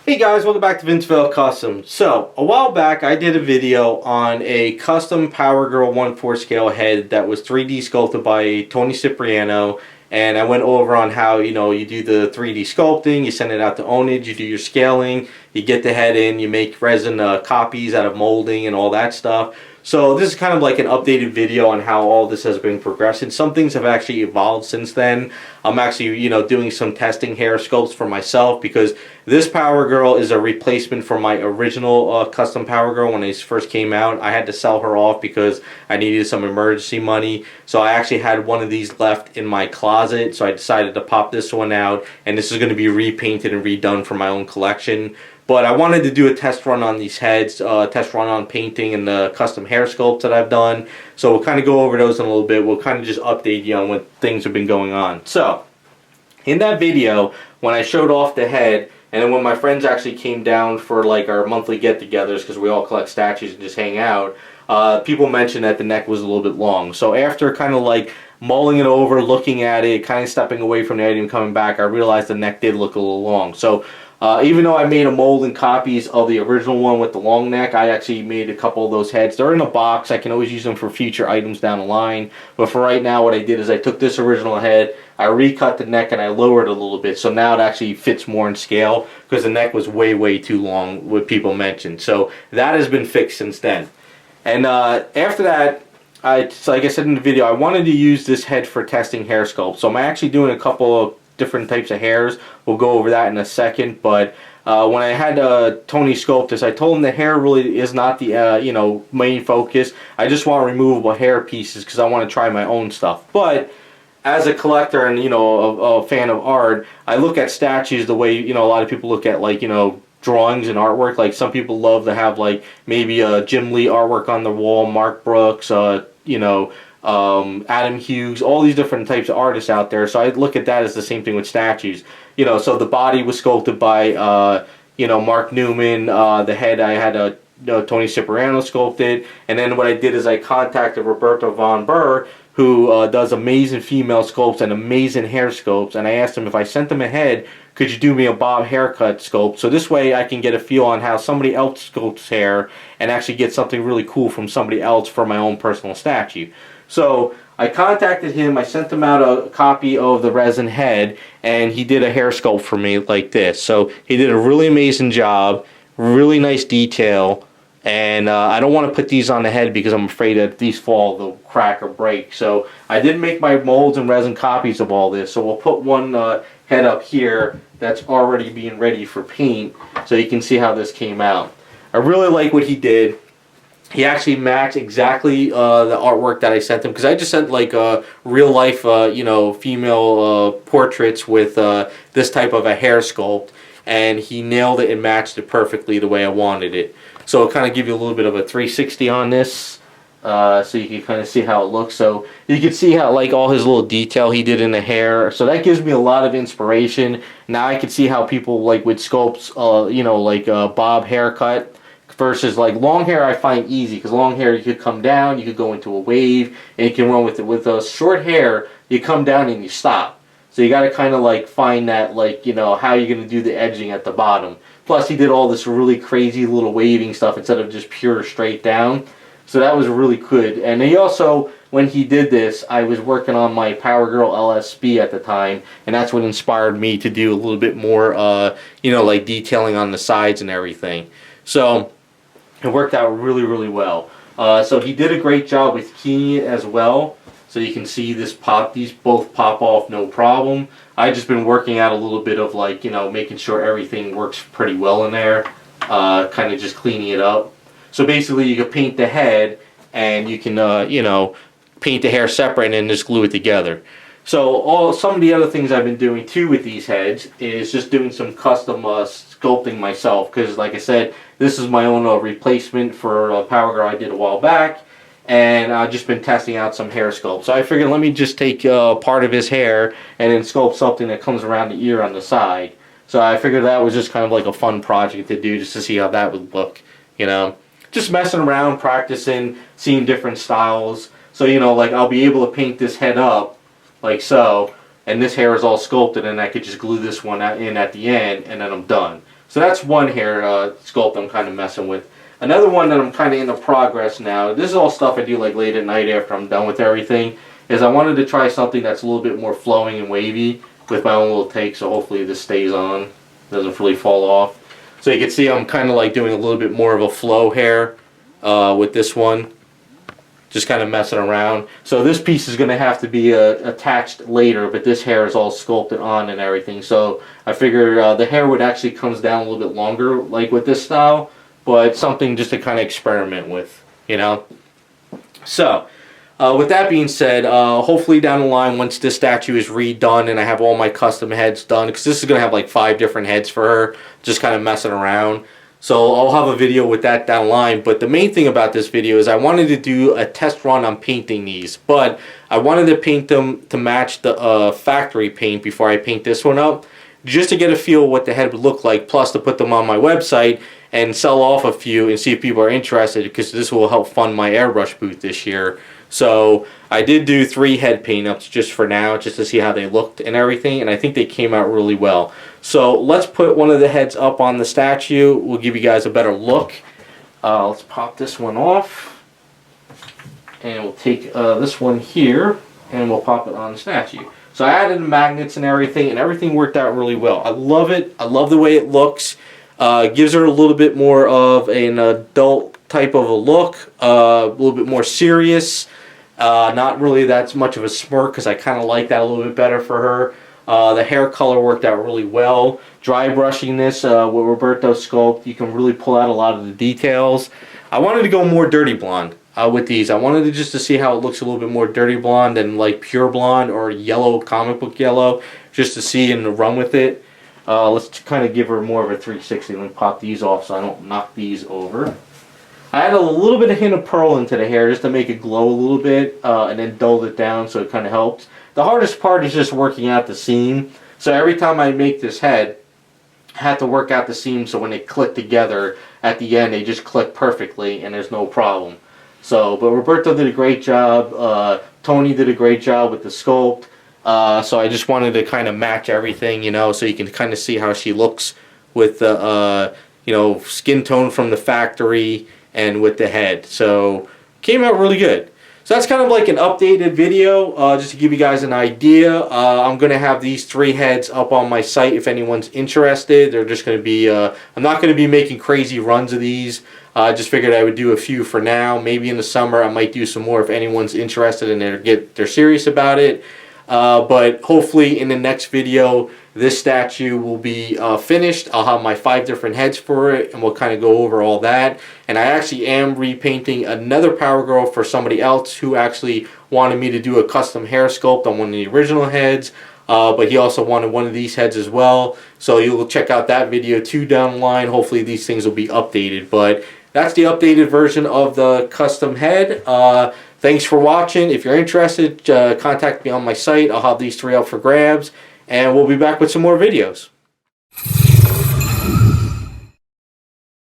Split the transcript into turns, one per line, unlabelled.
Hey guys, welcome back to Vinceville Custom. So, a while back I did a video on a custom Power Girl 1/4 scale head that was 3D sculpted by Tony Cipriano, and I went over on how, you do the 3D sculpting, you send it out to Ownage, you do your scaling, you get the head in, you make resin copies out of molding and all that stuff. So this is kind of like an updated video on how all this has been progressing. Some things have actually evolved since then. I'm actually, doing some testing hair sculpts for myself because this Power Girl is a replacement for my original custom Power Girl when it first came out. I had to sell her off because I needed some emergency money. So I actually had one of these left in my closet. So I decided to pop this one out, and this is going to be repainted and redone for my own collection. But I wanted to do a test run on these heads, test run on painting and the custom hair sculpts that I've done. So we'll kind of go over those in a little bit. We'll kind of just update you on what things have been going on. So, in that video, when I showed off the head, and then when my friends actually came down for like our monthly get-togethers, because we all collect statues and just hang out, people mentioned that the neck was a little bit long. So after kind of like mulling it over, looking at it, kind of stepping away from the item and coming back, I realized the neck did look a little long. So even though I made a mold and copies of the original one with the long neck, I actually made a couple of those heads. They're in a box. I can always use them for future items down the line. But for right now, what I did is I took this original head, I recut the neck, and I lowered it a little bit. So now it actually fits more in scale because the neck was way, way too long, what people mentioned. So that has been fixed since then. And after that, like I said in the video, I wanted to use this head for testing hair sculpts. So I'm actually doing a couple of different types of hairs. We'll go over that in a second. But when I had Tony sculpt this, I told him the hair really is not the main focus. I just want removable hair pieces because I want to try my own stuff. But as a collector and a fan of art, I look at statues the way a lot of people look at drawings and artwork. Like some people love to have like maybe a Jim Lee artwork on the wall, Mark Brooks, Adam Hughes, all these different types of artists out there. So I look at that as the same thing with statues. So the body was sculpted by Mark Newman. The head I had Tony Cipriano sculpted, and then what I did is I contacted Roberto Von Burr, who does amazing female sculpts and amazing hair sculpts, and I asked him if I sent him a head, could you do me a bob haircut sculpt? So this way I can get a feel on how somebody else sculpts hair and actually get something really cool from somebody else for my own personal statue. So I contacted him, I sent him out a copy of the Resin Head, and he did a hair sculpt for me like this. So he did a really amazing job, really nice detail, and I don't want to put these on the head because I'm afraid that if these fall, they'll crack or break. So I did make my molds and resin copies of all this. So we'll put one head up here that's already being ready for paint so you can see how this came out. I really like what he did. He actually matched exactly the artwork that I sent him, because I just sent like real life female portraits with this type of a hair sculpt, and he nailed it and matched it perfectly the way I wanted it. So it'll kind of give you a little bit of a 360 on this, so you can kind of see how it looks. So you can see how like all his little detail he did in the hair. So that gives me a lot of inspiration. Now I can see how people like with sculpts, bob haircut versus like long hair. I find easy because long hair you could come down, you could go into a wave, and you can run with it. With short hair, you come down and you stop. So you got to kind of like find that how you're going to do the edging at the bottom. Plus he did all this really crazy little waving stuff instead of just pure straight down. So that was really good. And he also, when he did this, I was working on my Power Girl LSB at the time, and that's what inspired me to do a little bit more like detailing on the sides and everything. So it worked out really, really well. So he did a great job with keying it as well. So you can see these both pop off no problem. I've just been working out a little bit of making sure everything works pretty well in there. Kind of just cleaning it up. So basically you can paint the head, and you can paint the hair separate and then just glue it together. So some of the other things I've been doing too with these heads is just doing some custom sculpting myself, because like I said, this is my own replacement for a Power Girl I did a while back, and I've just been testing out some hair sculpts. So I figured let me just take part of his hair and then sculpt something that comes around the ear on the side. So I figured that was just kind of like a fun project to do, just to see how that would look, Just messing around, practicing, seeing different styles. So like I'll be able to paint this head up like so, and this hair is all sculpted, and I could just glue this one in at the end, and then I'm done. So that's one hair sculpt I'm kind of messing with. Another one that I'm kind of in the progress now, this is all stuff I do like late at night after I'm done with everything, is I wanted to try something that's a little bit more flowing and wavy with my own little take, so hopefully this stays on, doesn't really fall off. So you can see I'm kind of like doing a little bit more of a flow hair with this one, just kind of messing around. So this piece is going to have to be attached later, but this hair is all sculpted on and everything. So I figured the hair would actually comes down a little bit longer like with this style, but something just to kind of experiment with, you know. So with that being said, hopefully down the line, once this statue is redone and I have all my custom heads done, because this is going to have like 5 different heads for her, just kind of messing around. So I'll have a video with that down the line. But the main thing about this video is I wanted to do a test run on painting these. But I wanted to paint them to match the factory paint before I paint this one up, just to get a feel of what the head would look like, plus to put them on my website and sell off a few and see if people are interested, because this will help fund my airbrush booth this year. So I did do 3 head paint ups just for now, just to see how they looked and everything, and I think they came out really well. So let's put one of the heads up on the statue. We'll give you guys a better look. Let's pop this one off, and we'll take this one here and we'll pop it on the statue. So I added the magnets and everything worked out really well. I love it. I love the way it looks. Gives her a little bit more of an adult type of a look, a little bit more serious. Not really that much of a smirk, because I kind of like that a little bit better for her. The hair color worked out really well. Dry brushing this with Roberto Sculpt, you can really pull out a lot of the details. I wanted to go more dirty blonde with these. I wanted just to see how it looks a little bit more dirty blonde than like pure blonde or yellow, comic book yellow, just to see and run with it. Let's kind of give her more of a 360. Let me pop these off so I don't knock these over. I added a little bit of hint of pearl into the hair just to make it glow a little bit, and then dulled it down so it kind of helps. The hardest part is just working out the seam. So every time I make this head, I have to work out the seam so when they click together at the end, they just click perfectly and there's no problem. So, but Roberto did a great job. Tony did a great job with the sculpt. So I just wanted to kind of match everything, you know, so you can kind of see how she looks with the, you know, skin tone from the factory and with the head. So came out really good. So that's kind of like an updated video, just to give you guys an idea. I'm going to have these 3 heads up on my site if anyone's interested. They're just going to be, I'm not going to be making crazy runs of these. I just figured I would do a few for now. Maybe in the summer I might do some more if anyone's interested and they're serious about it. But hopefully in the next video, this statue will be finished. I'll have my 5 different heads for it, and we'll kind of go over all that. And I actually am repainting another Power Girl for somebody else who actually wanted me to do a custom hair sculpt on one of the original heads. But he also wanted one of these heads as well. So you'll check out that video too down the line. Hopefully these things will be updated. But that's the updated version of the custom head. Thanks for watching. If you're interested, contact me on my site. I'll have these 3 up for grabs. And we'll be back with some more videos.